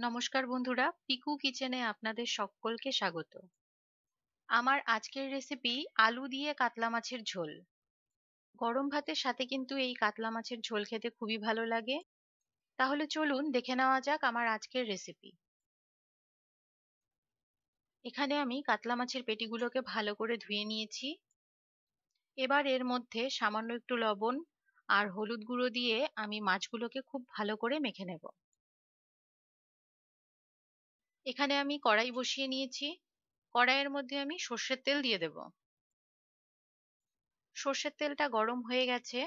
নমস্কার বন্ধুরা, পিকু কিচেনে আপনাদের সকলকে স্বাগত। আমার আজকের রেসিপি আলু দিয়ে কাতলা মাছের ঝোল। গরম ভাতের সাথে কিন্তু এই কাতলা মাছের ঝোল খেতে খুবই ভালো লাগে। তাহলে চলুন দেখে নেওয়া যাক আমার আজকের রেসিপি। এখানে আমি কাতলা মাছের পেটিগুলোকে ভালো করে ধুয়ে নিয়েছি। এবার এর মধ্যে সামান্য একটু লবণ আর হলুদ গুঁড়ো দিয়ে আমি মাছগুলোকে খুব ভালো করে মেখে নেব। এখানে আমি কড়াই বসিয়ে নিয়েছি। কড়াইয়ের মধ্যে আমি সর্ষের তেল দিয়ে দেব। সর্ষের তেলটা গরম হয়ে গেছে।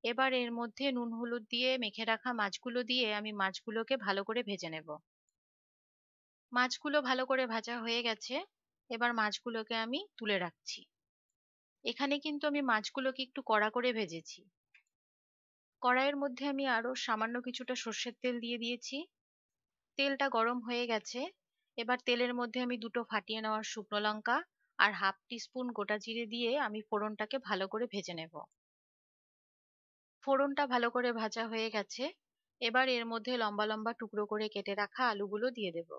এবার এর মধ্যে নুন হলুদ দিয়ে মেখে রাখা মাছগুলো দিয়ে আমি মাছগুলোকে ভালো করে ভেজে নেব। মাছগুলো ভালো করে ভাজা হয়ে গেছে। এবার মাছগুলোকে আমি তুলে রাখছি। এখানে কিন্তু আমি মাছগুলোকে একটু কড়া করে ভেজেছি। কড়াইয়ের মধ্যে আমি আরো সামান্য কিছুটা সর্ষের তেল দিয়ে দিয়েছি। তেলটা গরম হয়ে গেছে। এবার তেলের মধ্যে আমি দুটো ফাটিয়ে নেওয়া শুকনো লঙ্কা আর হাফ টিস্পুন গোটা জিরে দিয়ে আমি ফোড়নটাকে ভালো করে ভেজে নেব। ফোড়নটা ভালো করে ভাজা হয়ে গেছে। এবার এর মধ্যে লম্বা লম্বা টুকরো করে কেটে রাখা আলুগুলো দিয়ে দেব।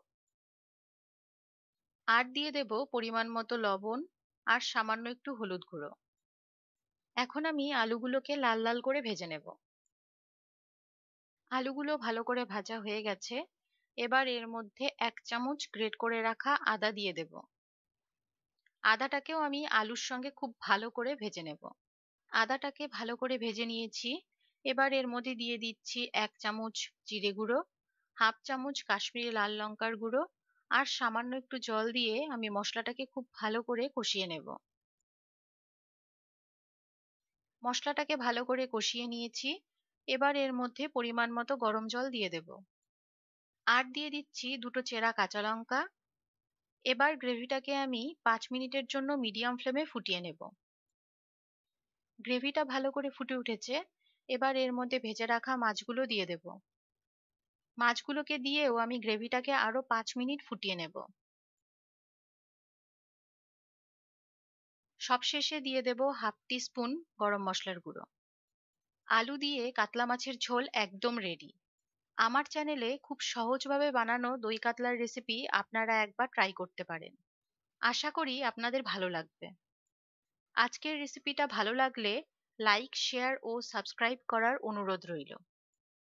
আর দিয়ে দেব পরিমাণ মতো লবণ আর সামান্য একটু হলুদ গুঁড়ো। এখন আমি আলুগুলোকে লাল লাল করে ভেজে নেব। আলুগুলো ভালো করে ভাজা হয়ে গেছে। এবার এর মধ্যে 1 চামচ গ্রেট করে রাখা আদা দিয়ে দেব। আদাটাকেও আমি আলুর সঙ্গে খুব ভালো করে ভেজে নেব। আদাটাকে ভালো করে ভেজে নিয়েছি। এবার এর মধ্যে দিয়ে দিচ্ছি 1 চামচ জিরে গুঁড়ো, হাফ চামচ কাশ্মীরি লাল লঙ্কার গুঁড়ো আর সামান্য একটু জল দিয়ে আমি মশলাটাকে খুব ভালো করে কষিয়ে নেব। মশলাটাকে ভালো করে কষিয়ে নিয়েছি। এবার এর মধ্যে পরিমাণ মতো গরম জল দিয়ে দেব। আর দিয়ে দিচ্ছি দুটো চেরা কাঁচা লঙ্কা। এবার গ্রেভিটাকে আমি 5 মিনিটের জন্য মিডিয়াম ফ্লেমে ফুটিয়ে নেব। গ্রেভিটা ভালো করে ফুটে উঠেছে। এবার এর মধ্যে ভেজে রাখা মাছগুলো দিয়ে দেব। মাছগুলোকে দিয়েও আমি গ্রেভিটাকে আরো 5 মিনিট ফুটিয়ে নেব। সবশেষে দিয়ে দেব হাফ টিস্পুন গরম মশলার গুঁড়ো। আলু দিয়ে কাতলা মাছের ঝোল একদম রেডি। আমার চ্যানেলে খুব সহজভাবে বানানো দই কাতলার রেসিপি আপনারা একবার ট্রাই করতে পারেন। আশা করি আপনাদের ভালো লাগবে। আজকের রেসিপিটা ভালো লাগলে লাইক, শেয়ার ও সাবস্ক্রাইব করার অনুরোধ রইল।